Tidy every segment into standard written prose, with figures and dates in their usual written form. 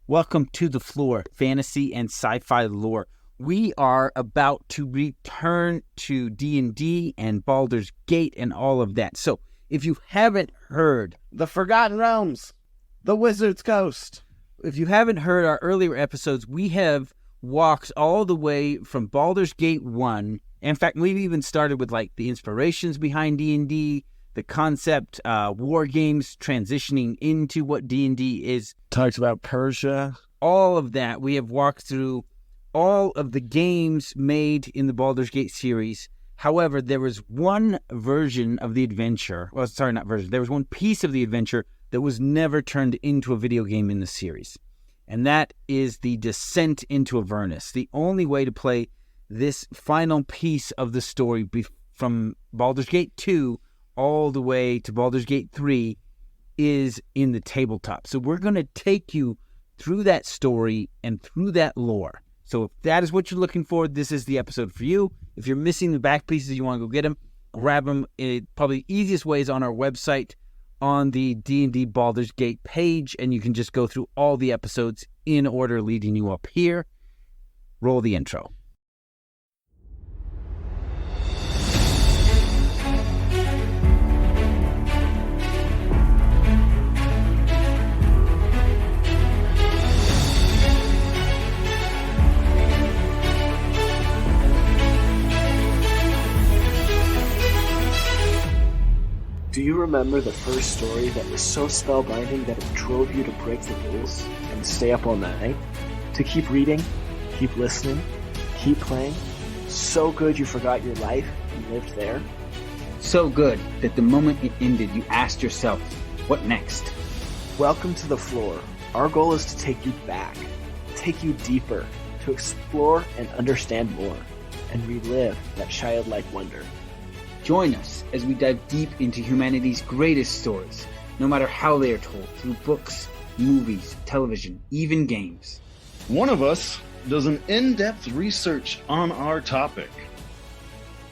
Welcome to the Flore, fantasy and sci-fi lore. We are about to return to D&D and Baldur's Gate and all of that. So, if you haven't heard The Forgotten Realms, The Wizard's Coast. If you haven't heard our earlier episodes, we have walked all the way from Baldur's Gate 1. In fact, we've even started with like the inspirations behind D&D, the concept, war games transitioning into what D&D is. Talked about Persia. All of that. We have walked through all of the games made in the Baldur's Gate series. However, there was one version of the adventure. Well, sorry, not version. There was one piece of the adventure that was never turned into a video game in the series. And that is the descent into Avernus. The only way to play this final piece of the story from Baldur's Gate 2 all the way to Baldur's Gate 3 is in the tabletop. So we're going to take you through that story and through that lore. So if that is what you're looking for, this is the episode for you. If you're missing the back pieces, you want to go get them, grab them. Probably the easiest way is on our website on the D&D Baldur's Gate page, and you can just go through all the episodes in order leading you up here. Roll the intro. Do you remember the first story that was so spellbinding that it drove you to break the rules and stay up all night? To keep reading, keep listening, keep playing? So good you forgot your life and lived there? So good that the moment it ended, you asked yourself, what next? Welcome to the Flore. Our goal is to take you back, take you deeper, to explore and understand more, and relive that childlike wonder. Join us as we dive deep into humanity's greatest stories, no matter how they are told, through books, movies, television, even games. One of us does an in-depth research on our topic.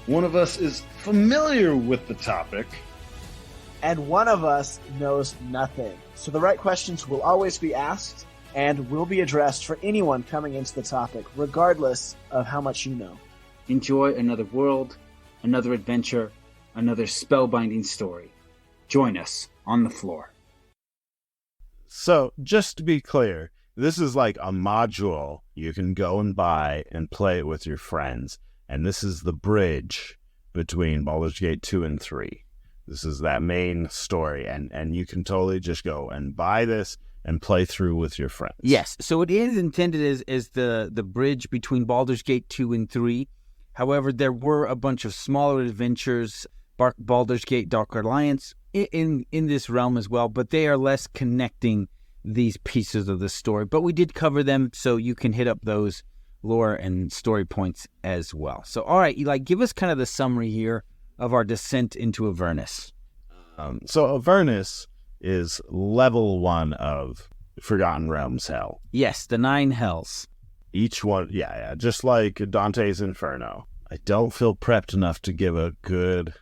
One of us is familiar with the topic. And one of us knows nothing. So the right questions will always be asked and will be addressed for anyone coming into the topic, regardless of how much you know. Enjoy another world, another adventure, another spellbinding story. Join us on the Flore. So, just to be clear, this is like a module you can go and buy and play it with your friends. And this is the bridge between Baldur's Gate 2 and 3. This is that main story. And you can totally just go and buy this and play through with your friends. Yes, so it is intended as the bridge between Baldur's Gate 2 and 3. However, there were a bunch of smaller adventures, Baldur's Gate Dark Alliance, in this realm as well, but they are less connecting these pieces of the story. But we did cover them, so you can hit up those lore and story points as well. So, all right, Eli, give us kind of the summary here of our descent into Avernus. So Avernus is level 1 of Forgotten Realms Hell. Yes, the 9 hells. Each one, yeah, just like Dante's Inferno. I don't feel prepped enough to give a good,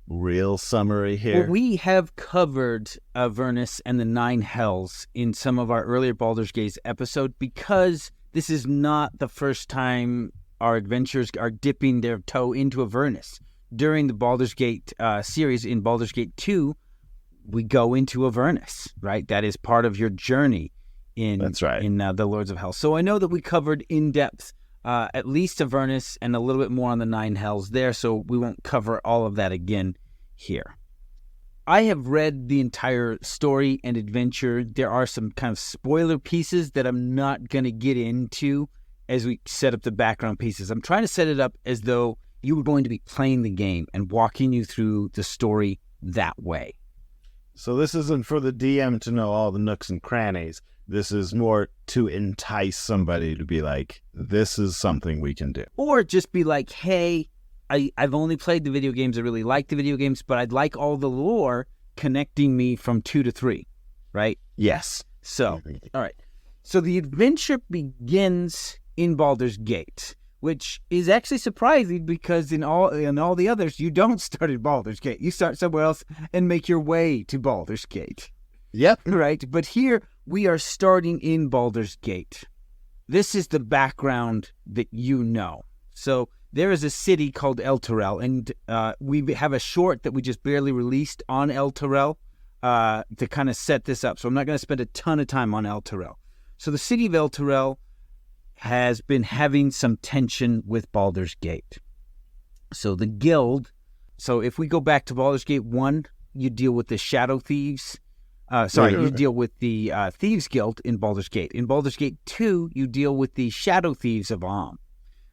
real summary here. Well, we have covered Avernus and the 9 hells in some of our earlier Baldur's Gate episode because this is not the first time our adventurers are dipping their toe into Avernus. During the Baldur's Gate series in Baldur's Gate 2, we go into Avernus, right? That is part of your journey. That's right. In the Lords of Hell. So I know that we covered in depth at least Avernus and a little bit more on the 9 hells there, so we won't cover all of that again here. I have read the entire story and adventure. There are some kind of spoiler pieces that I'm not going to get into as we set up the background pieces. I'm trying to set it up as though you were going to be playing the game and walking you through the story that way. So this isn't for the DM to know all the nooks and crannies. This is more to entice somebody to be like, this is something we can do. Or just be like, hey, I've only played the video games. I really like the video games, but I'd like all the lore connecting me from 2 to 3, right? Yes. So, all right. So the adventure begins in Baldur's Gate, which is actually surprising because in all the others, you don't start at Baldur's Gate. You start somewhere else and make your way to Baldur's Gate. Yep. Right? But here, we are starting in Baldur's Gate. This is the background that you know. So there is a city called Elturel, and we have a short that we just barely released on Elturel to kind of set this up. So I'm not going to spend a ton of time on Elturel. So the city of Elturel has been having some tension with Baldur's Gate. So the guild, so if we go back to Baldur's Gate 1, you deal with the Shadow Thieves. You deal with the Thieves Guild in Baldur's Gate. In Baldur's Gate 2, you deal with the Shadow Thieves of Amn.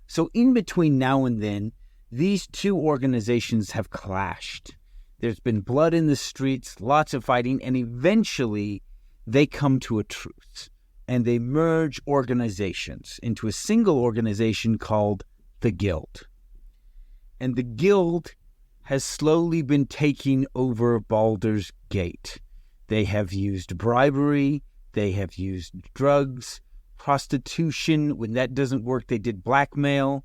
So in between now and then, these two organizations have clashed. There's been blood in the streets, lots of fighting, and eventually they come to a truce. And they merge organizations into a single organization called the Guild. And the Guild has slowly been taking over Baldur's Gate. They have used bribery, they have used drugs, prostitution. When that doesn't work, they did blackmail.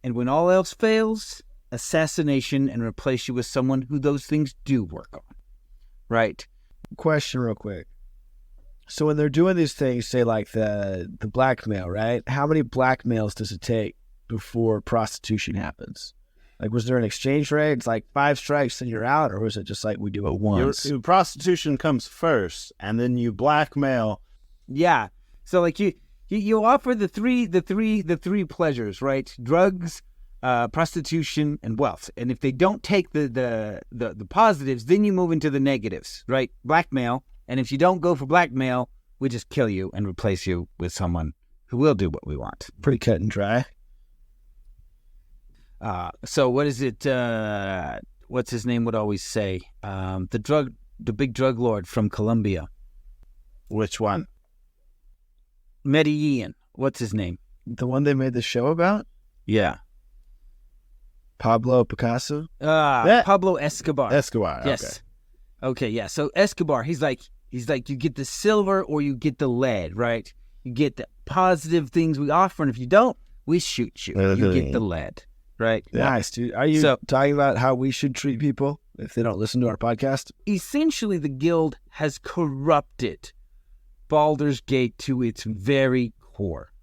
And when all else fails, assassination, and replace you with someone who those things do work on. Right? Question real quick. So when they're doing these things, say like the blackmail, right? How many blackmails does it take before prostitution happens? Like, was there an exchange rate? It's like 5 strikes and you're out, or was it just like we do it once? Your prostitution comes first, and then you blackmail. Yeah. So like you offer the three pleasures, right? Drugs, prostitution, and wealth. And if they don't take the positives, then you move into the negatives, right? Blackmail. And if you don't go for blackmail, we just kill you and replace you with someone who will do what we want. Pretty cut and dry. So what is it? What's his name would always say? The big drug lord from Colombia. Which one? Medellin. What's his name? The one they made the show about? Yeah. Pablo Picasso? Pablo Escobar. Escobar. Yes. Okay, yeah. So Escobar, he's like, you get the silver or you get the lead, right? You get the positive things we offer, and if you don't, we shoot you. You get the lead, right? Yeah. Nice, dude. Are you talking about how we should treat people if they don't listen to our podcast? Essentially, the guild has corrupted Baldur's Gate to its very core.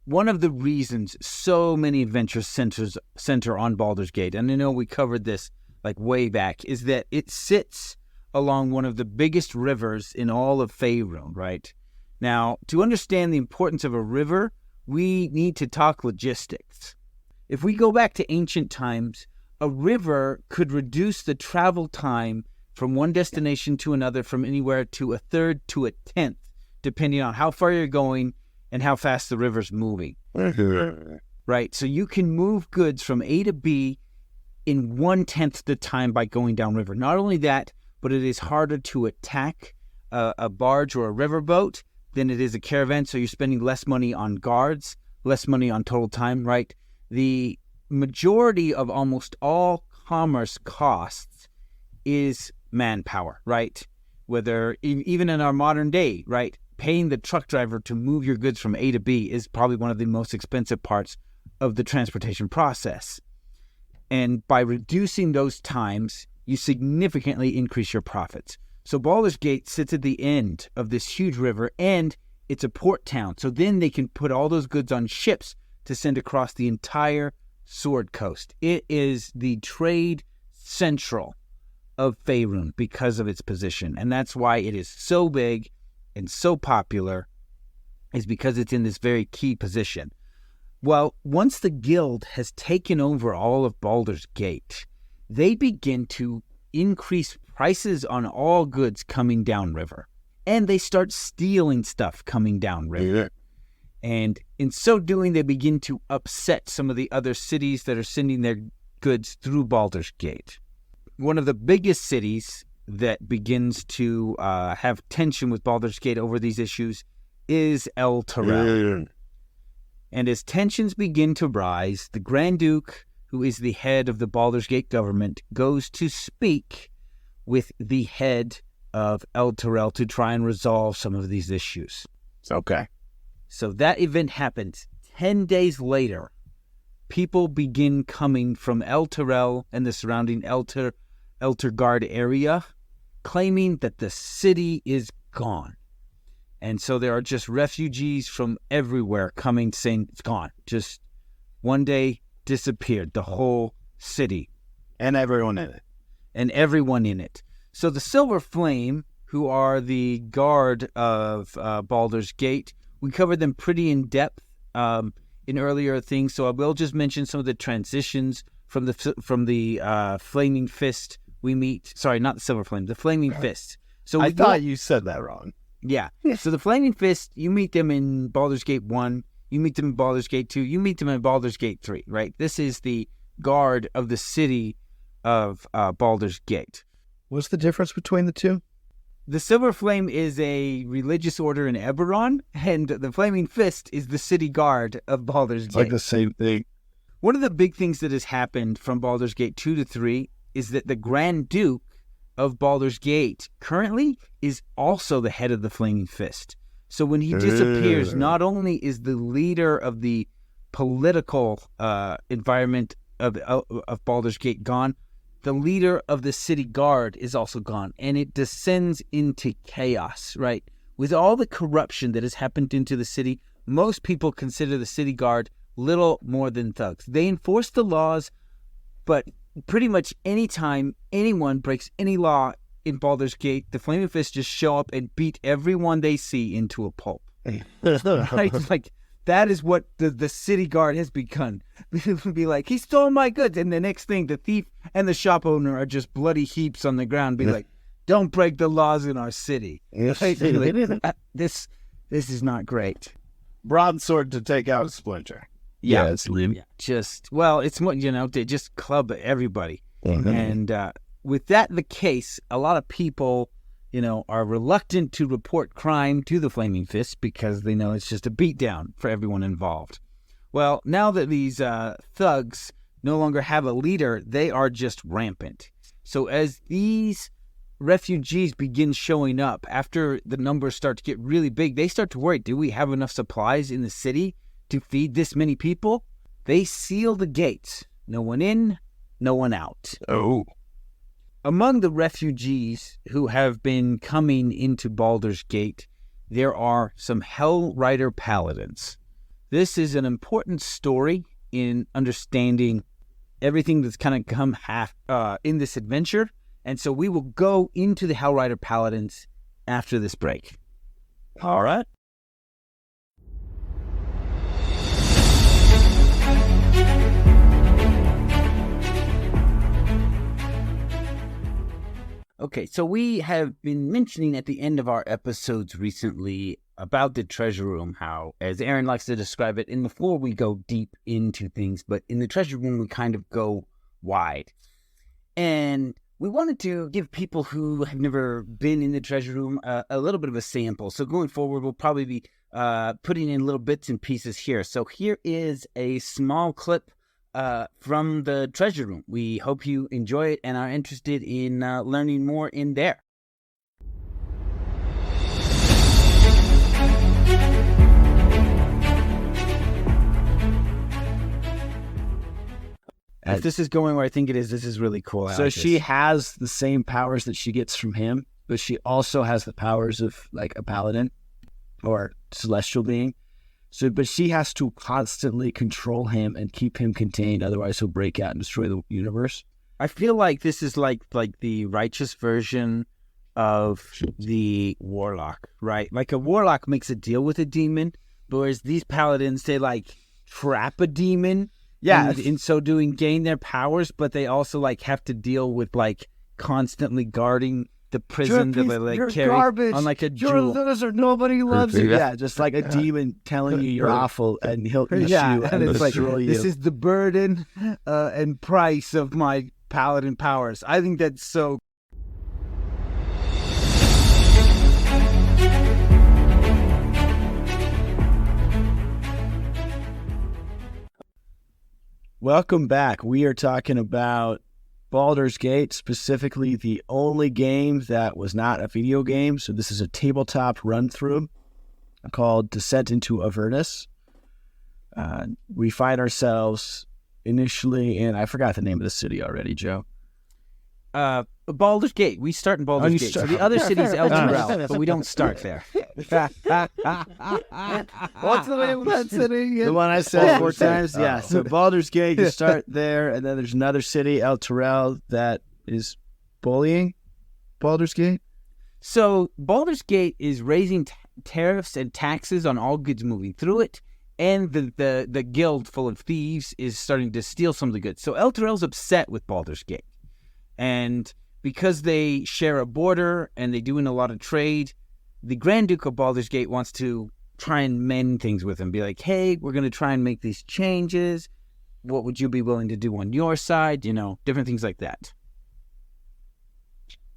One of the reasons so many adventures center on Baldur's Gate, and I know we covered this like way back, is that it sits along one of the biggest rivers in all of Faerun, right? Now, to understand the importance of a river, we need to talk logistics. If we go back to ancient times, a river could reduce the travel time from one destination to another from anywhere to a third to a tenth, depending on how far you're going and how fast the river's moving. Right? So you can move goods from A to B in 1/10 the time by going downriver. Not only that, but it is harder to attack a barge or a riverboat than it is a caravan, so you're spending less money on guards, less money on total time, right? The majority of almost all commerce costs is manpower, right? Whether, even in our modern day, right, paying the truck driver to move your goods from A to B is probably one of the most expensive parts of the transportation process. And by reducing those times, you significantly increase your profits. So Baldur's Gate sits at the end of this huge river, and it's a port town. So then they can put all those goods on ships to send across the entire Sword Coast. It is the trade central of Faerun because of its position. And that's why it is so big and so popular, is because it's in this very key position. Well, once the guild has taken over all of Baldur's Gate, they begin to increase prices on all goods coming downriver. And they start stealing stuff coming downriver. Yeah. And in so doing, they begin to upset some of the other cities that are sending their goods through Baldur's Gate. One of the biggest cities that begins to have tension with Baldur's Gate over these issues is Elturel. Yeah. And as tensions begin to rise, the Grand Duke, who is the head of the Baldur's Gate government, goes to speak with the head of Elturel to try and resolve some of these issues. Okay. So that event happens. 10 days later, people begin coming from Elturel and the surrounding Elturgard area, claiming that the city is gone. And so there are just refugees from everywhere coming, saying it's gone. Just one day disappeared, the whole city. And everyone in it. And everyone in it. So the Silver Flame, who are the guard of Baldur's Gate, we covered them pretty in depth in earlier things. So I will just mention some of the transitions from the Flaming Fist we meet. Sorry, not the Silver Flame, the Flaming Fist. So I thought you said that wrong. Yeah. So the Flaming Fist, you meet them in Baldur's Gate 1, you meet them in Baldur's Gate 2, you meet them in Baldur's Gate 3, right? This is the guard of the city of Baldur's Gate. What's the difference between the two? The Silver Flame is a religious order in Eberron, and the Flaming Fist is the city guard of Baldur's Gate. Like the same thing. One of the big things that has happened from Baldur's Gate 2 to 3 is that the Grand Duke of Baldur's Gate currently is also the head of the Flaming Fist. So when he disappears, not only is the leader of the political environment of Baldur's Gate gone, the leader of the city guard is also gone, and it descends into chaos, right? With all the corruption that has happened into the city, most people consider the city guard little more than thugs. They enforce the laws, but pretty much any time anyone breaks any law in Baldur's Gate, the Flaming Fist just show up and beat everyone they see into a pulp. Right? Like, that is what the city guard has become. Be like, he stole my goods. And the next thing, the thief and the shop owner are just bloody heaps on the ground. Be like, don't break the laws in our city. Right? Like, this is not great. Broadsword to take out a Splinter. Yeah, it's Lim. Yeah. It's what, they just club everybody. Mm-hmm. And with that the case, a lot of people, are reluctant to report crime to the Flaming Fist because they know it's just a beatdown for everyone involved. Well, now that these thugs no longer have a leader, they are just rampant. So as these refugees begin showing up, after the numbers start to get really big, they start to worry, do we have enough supplies in the city to feed this many people? They seal the gates. No one in, no one out. Oh. Among the refugees who have been coming into Baldur's Gate, there are some Hellrider paladins. This is an important story in understanding everything that's kind of come in this adventure. And so we will go into the Hellrider paladins after this break. All right. Okay, so we have been mentioning at the end of our episodes recently about the treasure room, how, as Aaron likes to describe it, in the Flore we go deep into things, but in the treasure room we kind of go wide. And we wanted to give people who have never been in the treasure room a little bit of a sample. So going forward, we'll probably be putting in little bits and pieces here. So here is a small clip from the treasure room. We hope you enjoy it and are interested in learning more in there. If this is going where I think it is, this is really cool. So she has the same powers that she gets from him, but she also has the powers of like a paladin or celestial being. So, but she has to constantly control him and keep him contained, otherwise he'll break out and destroy the universe. I feel like this is like the righteous version of the warlock, right? Like a warlock makes a deal with a demon, but whereas these paladins, they like trap a demon. Yeah, and in so doing, gain their powers, but they also like have to deal with like constantly guarding the prison that they like carry garbage. On like a you're jewel. a loser, nobody loves you. Yeah, just like a demon telling you you're awful, and he'll eat you and it's like, destroy you. This is the burden and price of my paladin powers. I think that's so. Welcome back. We are talking about Baldur's Gate, specifically the only game that was not a video game. So this is a tabletop run-through called Descent into Avernus. We find ourselves initially in, I forgot the name of the city already, Joe. Baldur's Gate. We start in Baldur's Gate. So the other city is Elturel, but we don't start there. What's the name of that city? The one I said 4 times? Yeah. So Baldur's Gate, you start there, and then there's another city, Elturel, that is bullying Baldur's Gate. So Baldur's Gate is raising tariffs and taxes on all goods moving through it, and the guild full of thieves is starting to steal some of the goods. So Elturel's upset with Baldur's Gate. And because they share a border and they do in a lot of trade, the Grand Duke of Baldur's Gate wants to try and mend things with him. Be like, hey, we're going to try and make these changes. What would you be willing to do on your side? You know, different things like that.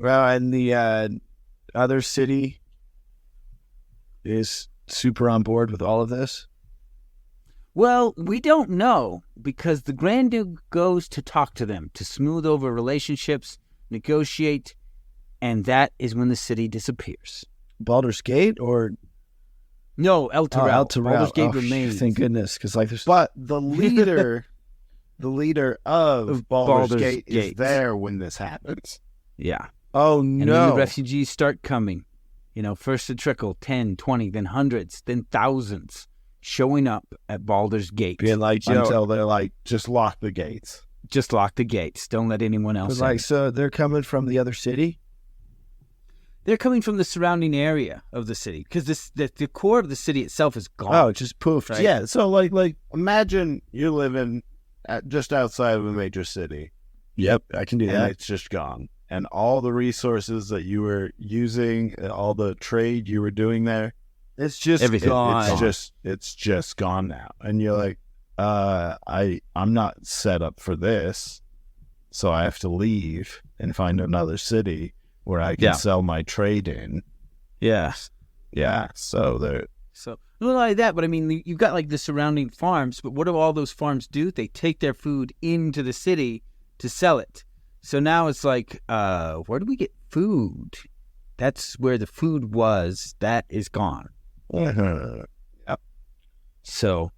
Well, and the other city is super on board with all of this. Well, we don't know because the Grand Duke goes to talk to them to smooth over relationships, negotiate, and that is when the city disappears. Baldur's Gate or no, Elturel. Elturel. Baldur's Gate remains. Thank goodness, because like there's But the leader of Baldur's Gate is there when this happens. Yeah. Oh And then no! the refugees start coming. You know, first a trickle, 10, 20, then hundreds, then thousands showing up at Baldur's Gate. Being like, Until they're like, just lock the gates. Just lock the gates. Don't let anyone else in. like, so they're coming from the other city. They're coming from the surrounding area of the city because the core of the city itself is gone. Oh, it just poofed. Right. Yeah, so like imagine you're living just outside of a major city. Yep, I can do And that. it's just gone. And all the resources that you were using, all the trade you were doing there, It's just Everything. gone. it's just gone now. And you're like, I'm not set up for this, so I have to leave and find another city where I can sell my trade in. Yeah. Yeah, so they're So not like that, but I mean, you've got like the surrounding farms, but what do all those farms do? They take their food into the city to sell it. So now it's like, where do we get food? That's where the food was. That is gone. So,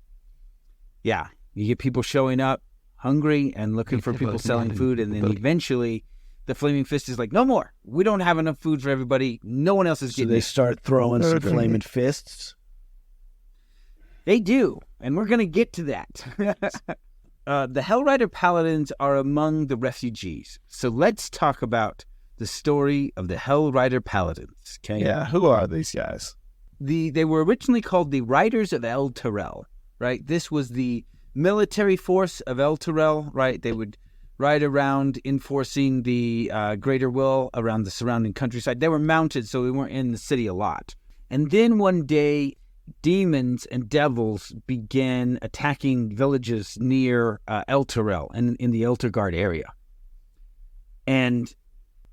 yeah, you get people showing up hungry and looking for people selling food, and then eventually the Flaming Fist is like, no more. We don't have enough food for everybody. No one else is So getting they it. start throwing some flaming fists. They do, and we're going to get to that. The Hellrider Paladins are among the refugees. So let's talk about the story of the Hellrider Paladins. Okay? Yeah, who are these guys? They were originally called the Riders of Elturel, right? This was the military force of Elturel, right? They would ride around enforcing the greater will around the surrounding countryside. They were mounted, so they weren't in the city a lot. And then one day, demons and devils began attacking villages near Elturel and in the Elturgard area. And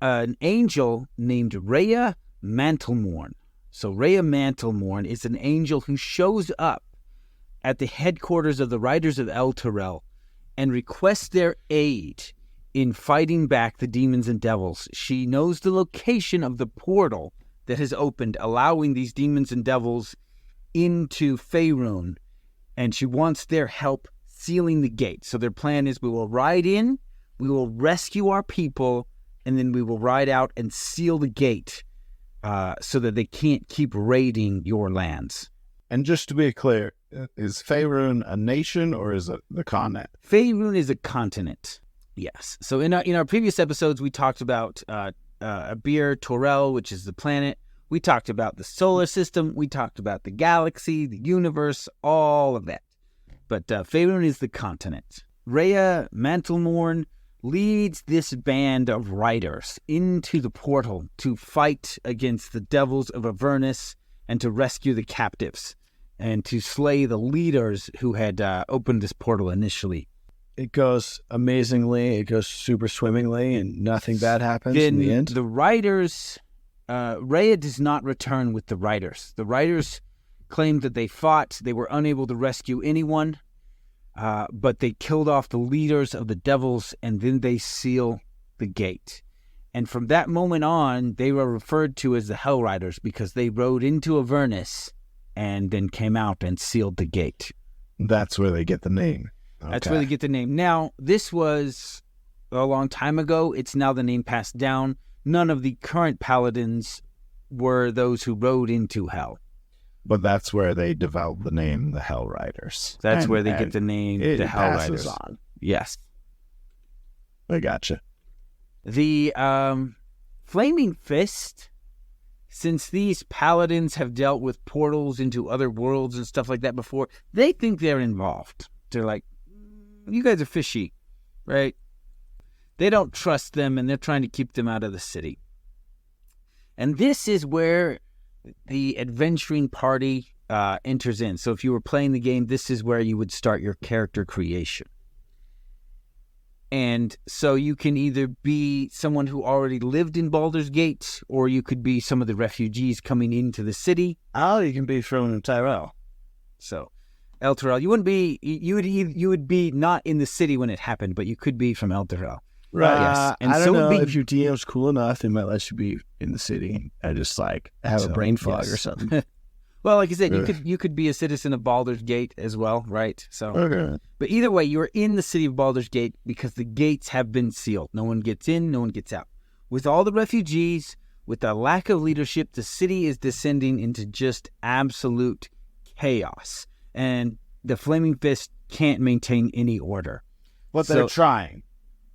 an angel named Rhea Mantlemorn. So Rhea Mantlemorn is an angel who shows up at the headquarters of the Riders of Elturel and requests their aid in fighting back the demons and devils. She knows the location of the portal that has opened, allowing these demons and devils into Faerun, and she wants their help sealing the gate. So their plan is we will ride in, we will rescue our people, and then we will ride out and seal the gate so that they can't keep raiding your lands. And just to be clear, is Faerun a nation or is it the continent? Faerun is a continent. Yes. So in our previous episodes, we talked about Elturel, which is the planet. We talked about the solar system. We talked about the galaxy, the universe, all of that. But Faerun is the continent. Rhea Mantlemorn leads this band of riders into the portal to fight against the devils of Avernus and to rescue the captives and to slay the leaders who had opened this portal initially. It goes amazingly. It goes super swimmingly, and nothing bad happens Then in the end. the riders, Rhea does not return with the riders. The riders claimed that they fought. They were unable to rescue anyone, but they killed off the leaders of the devils, and then they seal the gate. And from that moment on, they were referred to as the Hellriders because they rode into Avernus and then came out and sealed the gate. That's where they get the name. That's where they get the name. Now, this was a long time ago. It's now the name passed down. None of the current paladins were those who rode into hell. But that's where they developed the name the Hellriders. That's where they get the name the passes Hellriders. on. Yes. I gotcha. The Flaming Fist, since these paladins have dealt with portals into other worlds and stuff like that before, they think they're involved. They're like, you guys are fishy, right? They don't trust them, and they're trying to keep them out of the city. And this is where the adventuring party enters in. So if you were playing the game, this is where you would start your character creation. And so you can either be someone who already lived in Baldur's Gate, or you could be some of the refugees coming into the city. Oh, you can be from Tyrell. So, Elturel, you would be not in the city when it happened, but you could be from Elturel. Right. Yes. And I so don't know it'd be- if your DM's cool enough, they might let you be in the city. I just like have a brain fog or something. Well, like I said, you could be a citizen of Baldur's Gate as well, right? So, Okay. but either way, you're in the city of Baldur's Gate because the gates have been sealed. No one gets in, no one gets out. With all the refugees, with the lack of leadership, the city is descending into just absolute chaos, and the Flaming Fist can't maintain any order. But they're trying.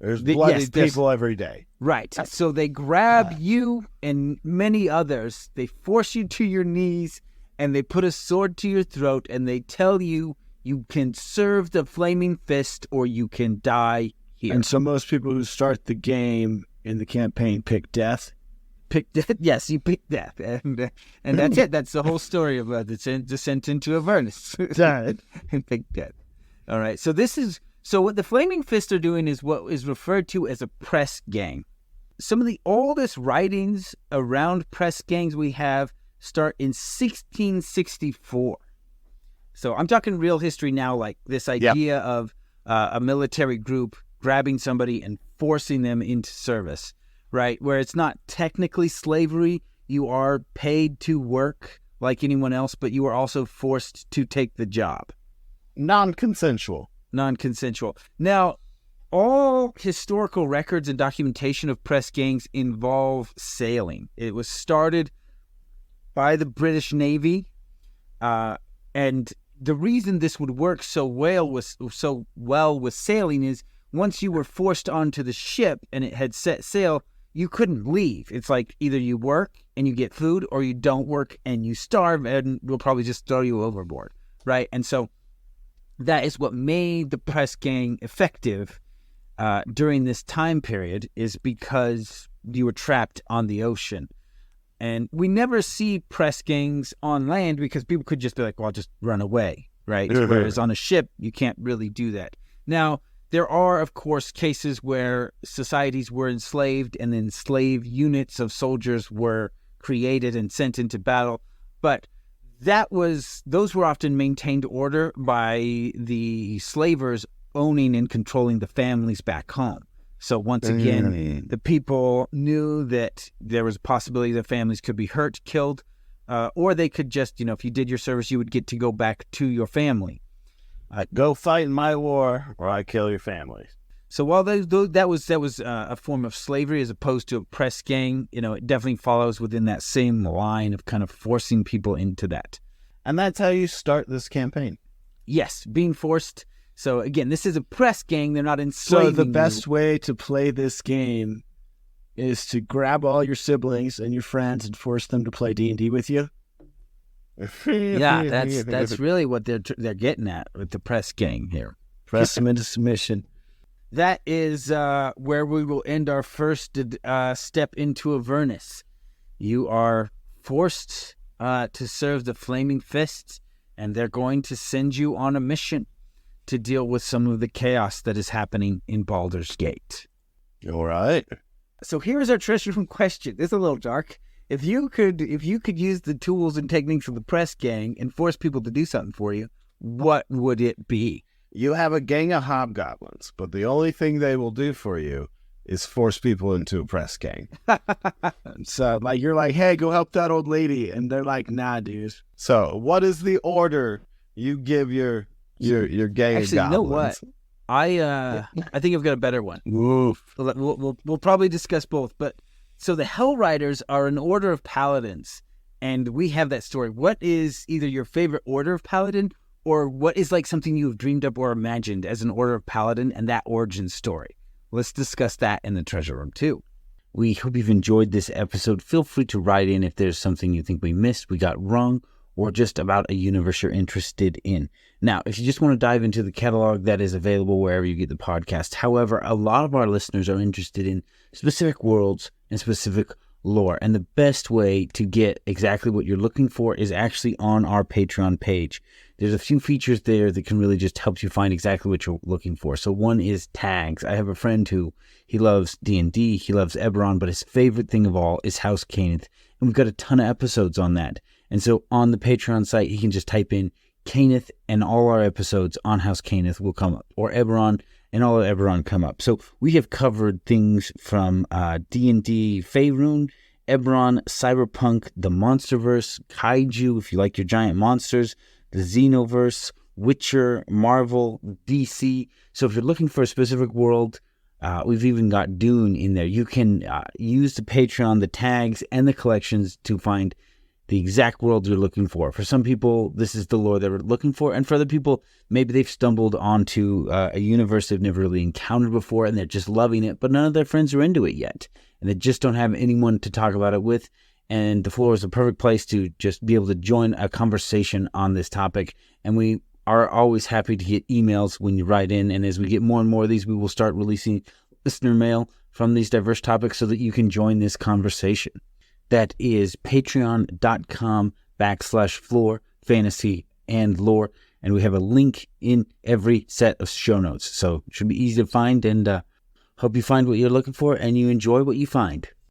There's bloody people every day. Right. So they grab you and many others. They force you to your knees, and they put a sword to your throat, and they tell you you can serve the Flaming Fist or you can die here. And so most people who start the game in the campaign pick death. Pick death? Yes, you pick death. And that's it. That's the whole story of the descent into Avernus. And pick death. All right. So what the Flaming Fist are doing is what is referred to as a press gang. Some of the oldest writings around press gangs we have start in 1664. So I'm talking real history now, like this idea of a military group grabbing somebody and forcing them into service, right? Where it's not technically slavery. You are paid to work like anyone else, but you are also forced to take the job. Non-consensual. Now, all historical records and documentation of press gangs involve sailing. It was started by the British Navy, and the reason this would work so well with sailing is once you were forced onto the ship and it had set sail, you couldn't leave. It's like either you work and you get food, or you don't work and you starve, and we'll probably just throw you overboard, right? And so that is what made the press gang effective during this time period, is because you were trapped on the ocean. And we never see press gangs on land because people could just be like, well, I'll just run away, right? Whereas on a ship, you can't really do that. Now, there are, of course, cases where societies were enslaved and then slave units of soldiers were created and sent into battle. But those were often maintained order by the slavers owning and controlling the families back home. So once again, the people knew that there was a possibility that families could be hurt, killed, or they could just, if you did your service, you would get to go back to your family. Go fight in my war, or I kill your family. So while that was a form of slavery as opposed to a press gang, it definitely follows within that same line of kind of forcing people into that. And that's how you start this campaign. Yes, being forced. So again, this is a press gang. They're not enslaving So the best way to play this game is to grab all your siblings and your friends and force them to play D&D with you. Yeah, that's really what they're getting at with the press gang here. Press them into submission. That is where we will end our first step into Avernus. You are forced to serve the Flaming Fists, and they're going to send you on a mission to deal with some of the chaos that is happening in Baldur's Gate. All right. So here's our treasure room question. This is a little dark. If you could use the tools and techniques of the press gang and force people to do something for you, what would it be? You have a gang of hobgoblins, but the only thing they will do for you is force people into a press gang. So, you're like, hey, go help that old lady. And they're like, nah, dude. So, what is the order you give your gang of goblins? Actually, you know what? I think I've got a better one. Oof. We'll probably discuss both. But so the Hellriders are an order of paladins, and we have that story. What is either your favorite order of paladin, or what is like something you have dreamed up or imagined as an order of paladin and that origin story? Let's discuss that in the treasure room too. We hope you've enjoyed this episode. Feel free to write in if there's something you think we missed, we got wrong, or just about a universe you're interested in. Now, if you just want to dive into the catalog, that is available wherever you get the podcast. However, a lot of our listeners are interested in specific worlds and specific lore, and the best way to get exactly what you're looking for is actually on our Patreon page. There's a few features there that can really just help you find exactly what you're looking for. So one is tags. I have a friend who, he loves D&D, he loves Eberron, but his favorite thing of all is House Cannith, and we've got a ton of episodes on that. And so on the Patreon site, he can just type in Cannith, and all our episodes on House Cannith will come up, or Eberron, and all of Eberron come up. So we have covered things from D&D, Faerun, Eberron, Cyberpunk, the Monsterverse, Kaiju, if you like your giant monsters, the Xenoverse, Witcher, Marvel, DC. So if you're looking for a specific world, we've even got Dune in there. You can use the Patreon, the tags, and the collections to find the exact world you're looking for. For some people, this is the lore they're looking for, and for other people, maybe they've stumbled onto a universe they've never really encountered before, and they're just loving it, but none of their friends are into it yet, and they just don't have anyone to talk about it with, and the Flore is the perfect place to just be able to join a conversation on this topic, and we are always happy to get emails when you write in, and as we get more and more of these, we will start releasing listener mail from these diverse topics so that you can join this conversation. That is patreon.com/Flore, fantasy and lore. And we have a link in every set of show notes. So it should be easy to find, and hope you find what you're looking for and you enjoy what you find.